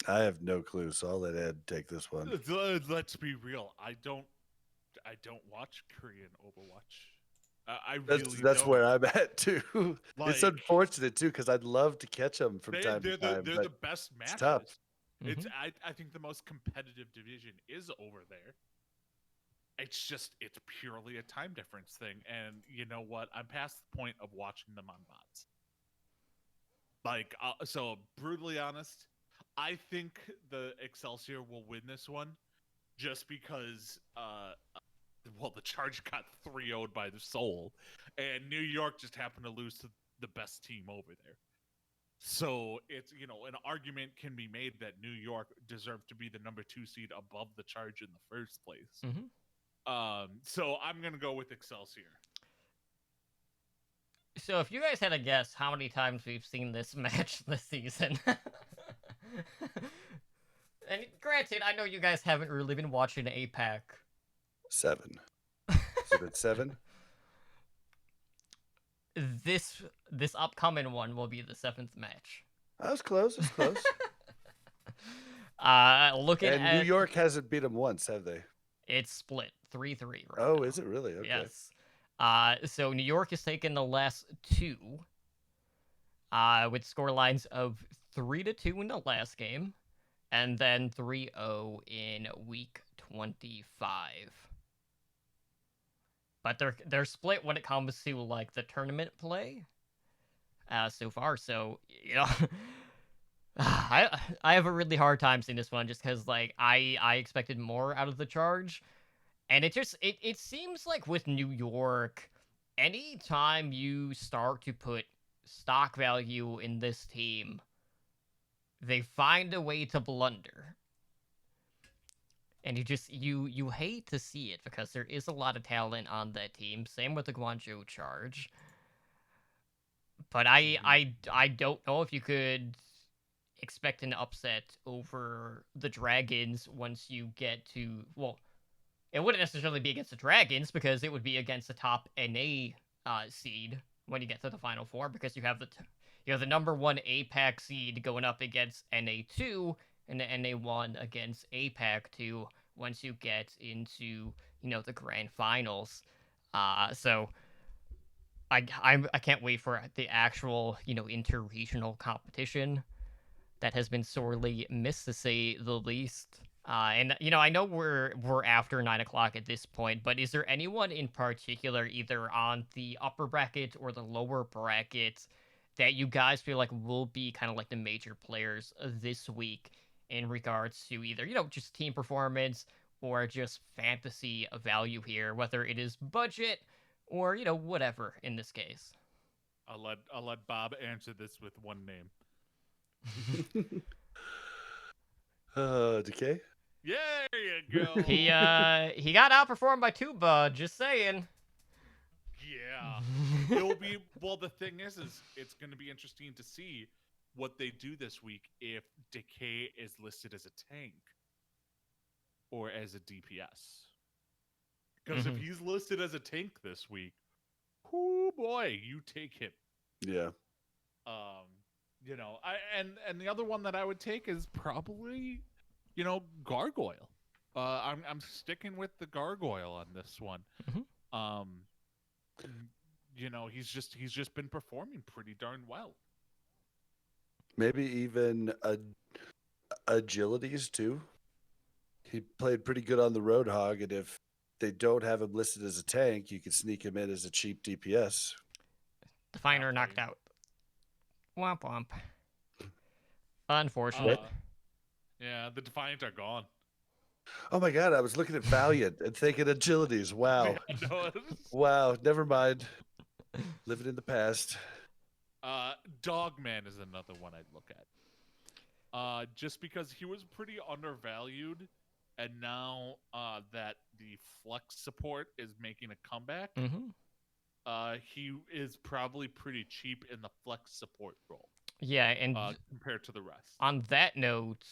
I have no clue, so I'll let Ed take this one. Let's be real. I don't watch Korean Overwatch. That's where I'm at too. It's Like, unfortunate too because I'd love to catch them from time to time. They're But the best matches. tough. It's I think the most competitive division is over there. It's purely a time difference thing, and you know what? I'm past the point of watching them on bots. Like, so brutally honest, I think the Excelsior will win this one, just because, well, the Charge got 3-0'd by the Soul, and New York just happened to lose to the best team over there. So it's, an argument can be made that New York deserved to be the number 2 seed above the Charge in the first place. So I'm gonna go with Excelsior. So if you guys had a guess how many times we've seen this match this season, and granted, I know you guys haven't really been watching APAC. 7. Is it 7? This upcoming one will be the 7th match. That was close. It's close. Looking and at New York hasn't beat them once, have they? It's split 3-3 right Oh, now. is it really? Okay. Yes. So New York has taken the last 2, with scorelines of 3-2 in the last game, and then 3-0 in week 25. But they're split when it comes to like the tournament play, so far. So I have a really hard time seeing this one just because like I expected more out of the Charge. And it seems like with New York, anytime you start to put stock value in this team, they find a way to blunder. And you hate to see it because there is a lot of talent on that team. Same with the Guangzhou Charge. But I don't know if you could expect an upset over the Dragons once you get to, well, it wouldn't necessarily be against the Dragons because it would be against the top NA seed when you get to the Final Four, because you have the number 1 APAC seed going up against NA2 and the NA1 against APAC 2 once you get into the grand finals. So I can't wait for the actual inter-regional competition that has been sorely missed, to say the least. And I know we're after 9 o'clock at this point, but is there anyone in particular, either on the upper bracket or the lower bracket, that you guys feel like will be kind of like the major players this week in regards to either just team performance or just fantasy value here, whether it is budget or whatever in this case? I'll let Bob answer this with one name. Decay? Yeah, there you go. He got outperformed by Tuba, just saying. Yeah. It'll be, well, the thing is it's going to be interesting to see what they do this week if Decay is listed as a tank or as a DPS. Because if he's listed as a tank this week, oh boy, you take him. Yeah. And the other one that I would take is probably, Gargoyle. I'm sticking with the Gargoyle on this one. He's just been performing pretty darn well. Maybe even agilities too. He played pretty good on the Roadhog, and if they don't have him listed as a tank, you can sneak him in as a cheap DPS. Definer knocked out. Womp womp. Unfortunate. Yeah, the Defiant are gone. Oh my god, I was looking at Valiant and thinking agilities. Wow. Wow, never mind. Living in the past. Dogman is another one I'd look at. Just because he was pretty undervalued, and now that the flex support is making a comeback, he is probably pretty cheap in the flex support role. Yeah, and compared to the rest. On that note,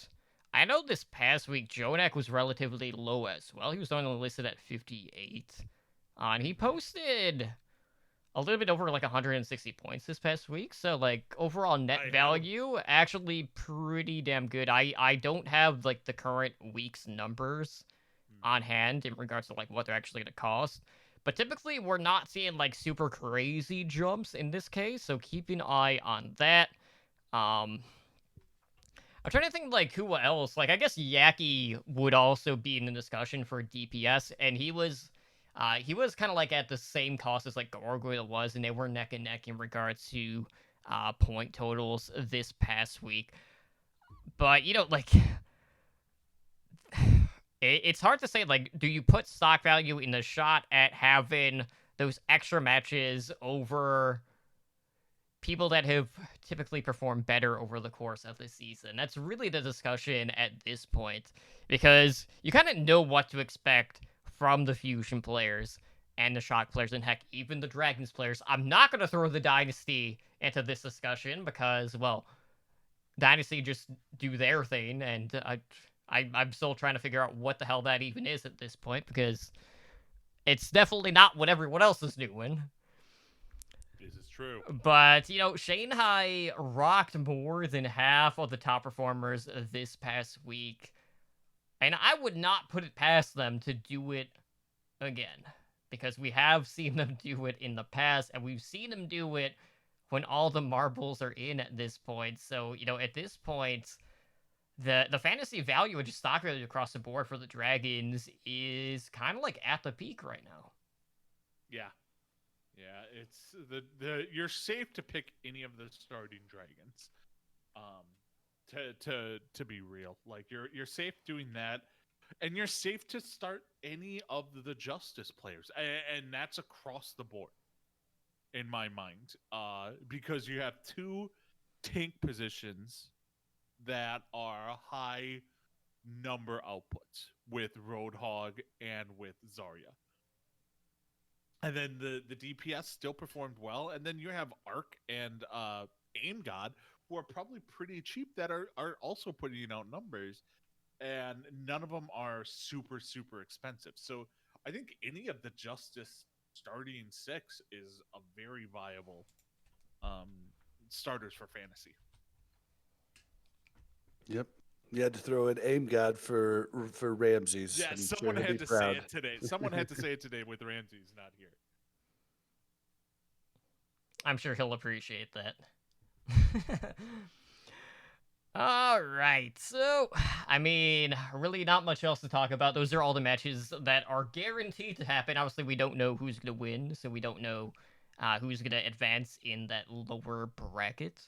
I know this past week Jonak was relatively low as well. He was only listed at 58. And he posted a little bit over like 160 points this past week. So like overall net value actually pretty damn good. I don't have like the current week's numbers on hand in regards to like what they're actually going to cost. But typically we're not seeing like super crazy jumps in this case. So keep an eye on that. I'm trying to think like who else. Like I guess Yaki would also be in the discussion for DPS, and he was kind of like at the same cost as like Gargoyle was, and they were neck and neck in regards to point totals this past week. But, like, it's hard to say, like, do you put stock value in the shot at having those extra matches over people that have typically performed better over the course of the season? That's really the discussion at this point, because you kind of know what to expect from the Fusion players and the Shock players, and heck, even the Dragons players. I'm not going to throw the Dynasty into this discussion because, well, Dynasty just do their thing, and I'm still trying to figure out what the hell that even is at this point, because it's definitely not what everyone else is doing. This is true. But, Shanghai rocked more than half of the top performers this past week. And I would not put it past them to do it again, because we have seen them do it in the past, and we've seen them do it when all the marbles are in at this point. So, at this point, the fantasy value and just stock value across the board for the Dragons is kind of like at the peak right now. Yeah. Yeah, it's the you're safe to pick any of the starting Dragons. To be real, like you're safe doing that, and you're safe to start any of the Justice players, and that's across the board in my mind, because you have two tank positions that are high number outputs with Roadhog and with Zarya. And then the DPS still performed well. And then you have Arc and Aim God, who are probably pretty cheap, that are also putting out numbers. And none of them are super, super expensive. So I think any of the Justice starting 6 is a very viable starters for fantasy. Yep. You had to throw in Aim God for Ramses. Yeah, someone had to say it today. Someone had to say it today with Ramses not here. I'm sure he'll appreciate that. All right. So, really not much else to talk about. Those are all the matches that are guaranteed to happen. Obviously, we don't know who's going to win, so we don't know who's going to advance in that lower bracket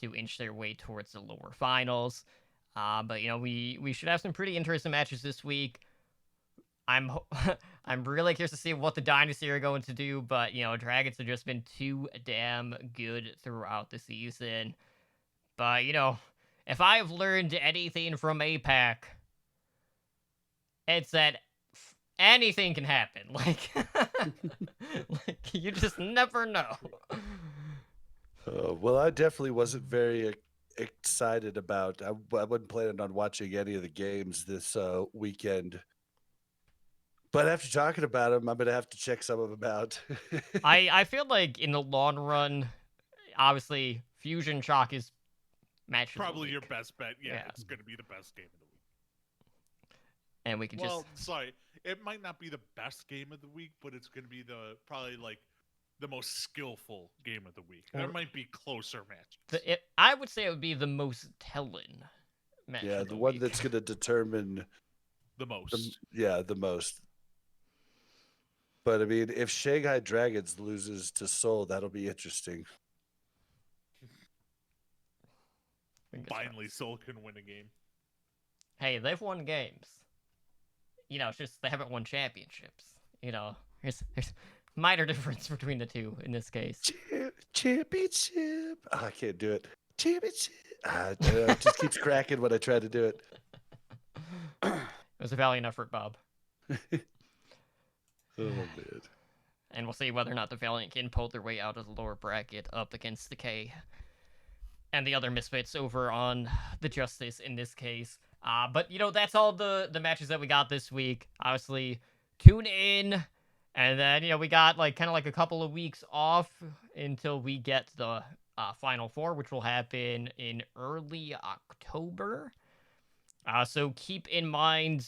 to inch their way towards the lower finals. But we should have some pretty interesting matches this week. I'm really curious to see what the Dynasty are going to do, but Dragons have just been too damn good throughout the season. But if I have learned anything from APAC, it's that anything can happen. Like you just never know. Well, I definitely wasn't very excited about. I wasn't planning on watching any of the games this weekend, but after talking about them, I'm gonna have to check some of them out. I feel like in the long run, obviously, Fusion Shock is match probably your best bet. Yeah, it's gonna be the best game of the week. And we can sorry, it might not be the best game of the week, but it's gonna be probably the most skillful game of the week. There might be closer matches. I would say it would be the most telling match. Yeah, of the week. one that's going to determine the most. The most. But if Shanghai Dragons loses to Seoul, that'll be interesting. Finally, Seoul can win a game. Hey, they've won games. It's just they haven't won championships. There's minor difference between the two in this case. Championship. Oh, I can't do it. Championship. It just keeps cracking when I try to do it. It was a valiant effort, Bob. Oh, man. And we'll see whether or not the Valiant can pull their way out of the lower bracket up against the K and the other misfits over on the Justice in this case. But, that's all the matches that we got this week. Obviously, tune in. And then, we got kind of a couple of weeks off until we get the Final Four, which will happen in early October. So keep in mind,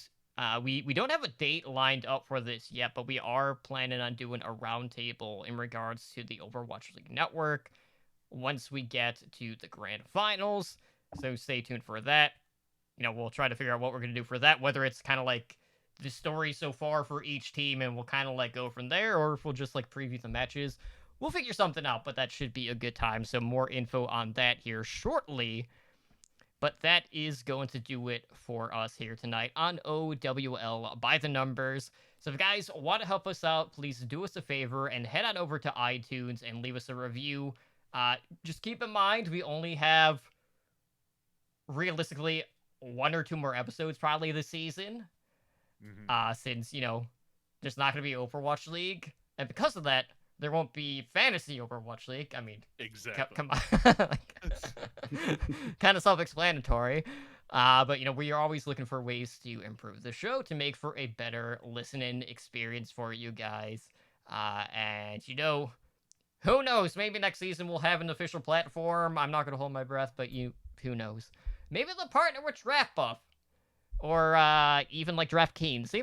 we don't have a date lined up for this yet, but we are planning on doing a roundtable in regards to the Overwatch League Network once we get to the grand finals. So stay tuned for that. We'll try to figure out what we're going to do for that, whether it's kind of the story so far for each team and we'll kind of go from there, or if we'll just preview the matches. we'll figure something out, but that should be a good time. So more info on that here shortly. But that is going to do it for us here tonight on OWL by the numbers. So if you guys want to help us out, please do us a favor and head on over to iTunes and leave us a review. Just keep in mind, we only have realistically 1 or 2 more episodes probably this season. Since, there's not going to be Overwatch League. And because of that, there won't be Fantasy Overwatch League. I mean, Exactly. come on. Kind of self-explanatory. But, we are always looking for ways to improve the show to make for a better listening experience for you guys. And, who knows? Maybe next season we'll have an official platform. I'm not going to hold my breath, but who knows? Maybe they'll partner with Draft Buff. Or even like DraftKings.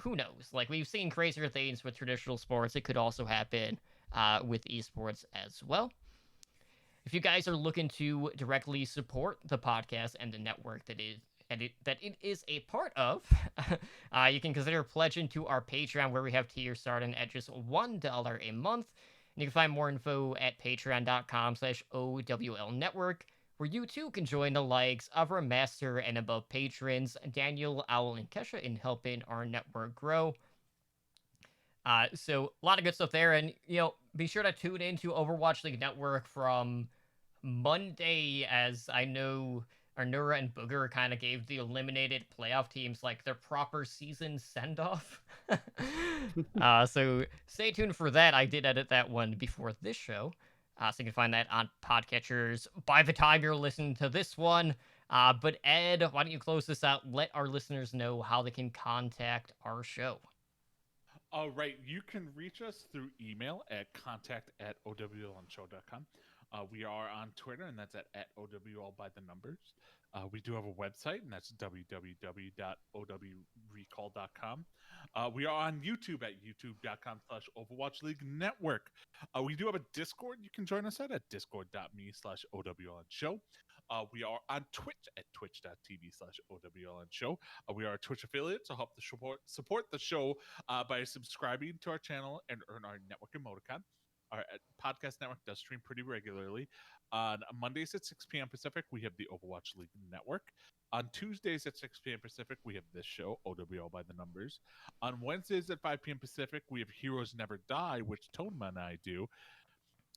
Who knows? Like, we've seen crazier things with traditional sports. It could also happen with esports as well. If you guys are looking to directly support the podcast and the network that it is a part of, you can consider pledging to our Patreon, where we have tiers starting at just $1 a month. And you can find more info at patreon.com/OWL Network, where you too can join the likes of our master and above patrons, Daniel, Owl, and Kesha, in helping our network grow. So a lot of good stuff there, and be sure to tune into Overwatch League Network from Monday, as I know Arnura and Booger kind of gave the eliminated playoff teams like their proper season send-off. So stay tuned for that. I did edit that one before this show. So you can find that on podcatchers by the time you're listening to this one. But Ed, why don't you close this out? Let our listeners know how they can contact our show. All right. You can reach us through email at contact@owlonshow.com. We are on Twitter, and that's at OWL by the numbers. We do have a website, and that's www.owrecall.com. We are on YouTube at youtube.com/Overwatch League Network. We do have a Discord. You can join us at discord.me/OWLnshow. We are on Twitch at twitch.tv/OWLnshow. We are a Twitch affiliate to help support the show by subscribing to our channel and earn our network emoticon. Our podcast network does stream pretty regularly. On Mondays at 6 p.m. Pacific, we have the Overwatch League Network. On Tuesdays at 6 p.m. Pacific, we have this show, OWL by the numbers. On Wednesdays at 5 p.m. Pacific, we have Heroes Never Die, which Tonema and I do.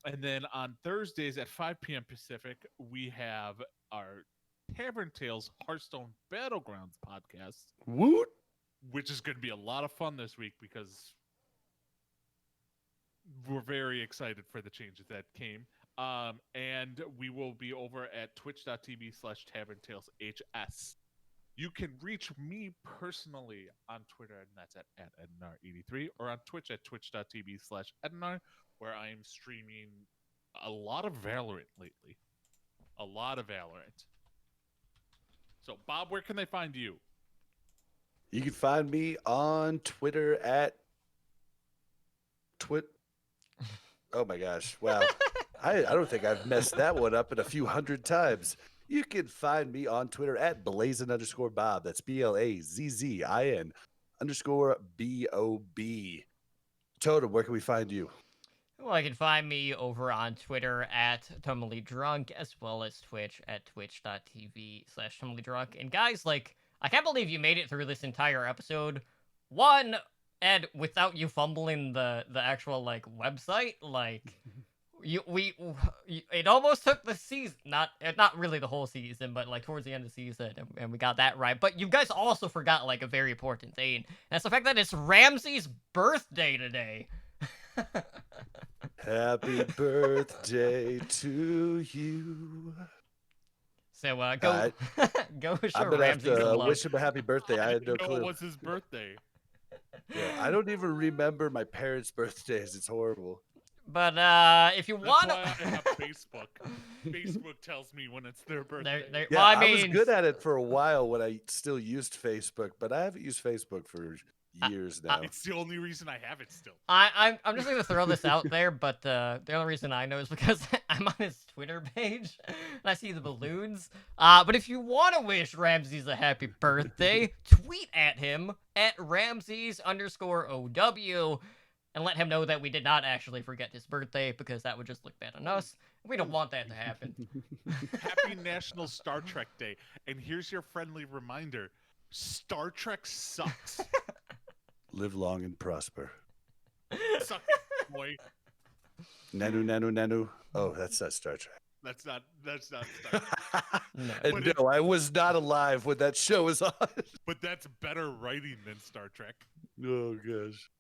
And then on Thursdays at 5 p.m. Pacific, we have our Tavern Tales Hearthstone Battlegrounds podcast. Woot! Which is going to be a lot of fun this week because we're very excited for the changes that came. And we will be over at twitch.tv/TavernTalesHS. You can reach me personally on Twitter, and that's at Ednar83, or on Twitch at twitch.tv/Ednar, where I am streaming a lot of Valorant lately. A lot of Valorant. So, Bob, where can they find you? You can find me on Twitter at Oh my gosh. Wow. I don't think I've messed that one up in a few hundred times. You can find me on Twitter at Blazin_Bob. That's BLAZZIN_BOB. Totem, where can we find you? Well, you can find me over on Twitter at TumblelyDrunk, as well as Twitch at twitch.tv/TumblelyDrunk. And guys, I can't believe you made it through this entire episode. One, Ed, without you fumbling the actual website, it almost took the season, not really the whole season, but towards the end of the season, and we got that right. But you guys also forgot a very important thing, and that's the fact that it's Ramsey's birthday today. Happy birthday to you. So go show I'm gonna have Ramsey some to love. wish him a happy birthday. I had no know clue. it was his birthday. Yeah, I don't even remember my parents' birthdays. It's horrible. But if you That's want why I have Facebook. Facebook tells me when it's their birthday. Yeah, well, I was mean, good at it for a while when I still used Facebook, but I haven't used Facebook for years now. It's the only reason I have it still. I'm just gonna throw this out there, but the only reason I know is because I'm on his Twitter page and I see the balloons. But if you want to wish Ramses a happy birthday, tweet at him at Ramses_OW. and let him know that we did not actually forget his birthday, because that would just look bad on us. We don't want that to happen. Happy National Star Trek Day. And here's your friendly reminder. Star Trek sucks. Live long and prosper. Suck, boy. Nanu, nanu, nanu. Oh, that's not Star Trek. That's not Star Trek. No. And But no, I was not alive when that show was on. But that's better writing than Star Trek. Oh gosh.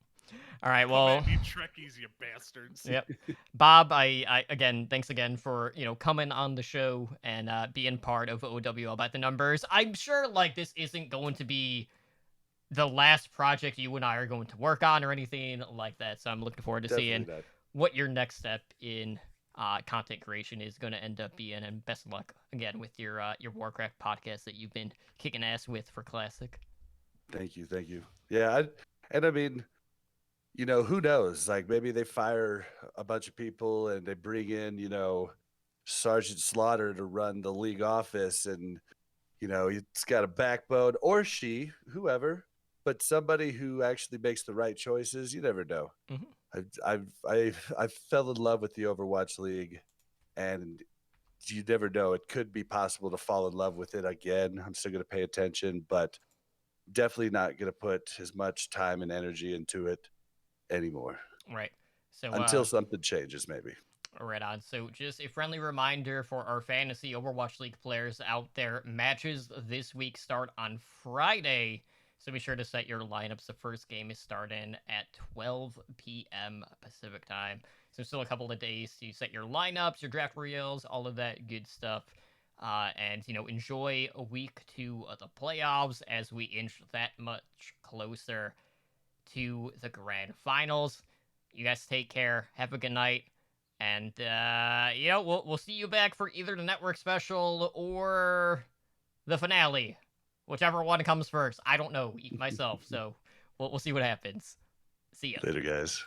All right, Come well, at me, Trekkies, you bastards. yep. Bob, I again, thanks again for, coming on the show and being part of OWL by the numbers. I'm sure like this isn't going to be the last project you and I are going to work on or anything like that. So I'm looking forward to seeing Definitely not. what your next step in content creation is going to end up being. And best of luck again with your Warcraft podcast that you've been kicking ass with for Classic. Thank you. Yeah, I mean, who knows? Like maybe they fire a bunch of people and they bring in, Sergeant Slaughter to run the league office, and he's got a backbone, or she, whoever, but somebody who actually makes the right choices. You never know. I fell in love with the Overwatch League, and you never know. It could be possible to fall in love with it again. I'm still going to pay attention, but definitely not going to put as much time and energy into it anymore Right. So until something changes, maybe. Right on. So just a friendly reminder for our fantasy Overwatch League players out there, matches this week start on Friday. So be sure to set your lineups. The first game is starting at 12 p.m. Pacific time. So still a couple of days to set your lineups, your draft reels, all of that good stuff. And, enjoy a week to the playoffs as we inch that much closer to the grand finals. You guys take care. Have a good night. And, we'll see you back for either the network special or the finale. Whichever one comes first. I don't know myself, so we'll see what happens. See ya. Later, guys.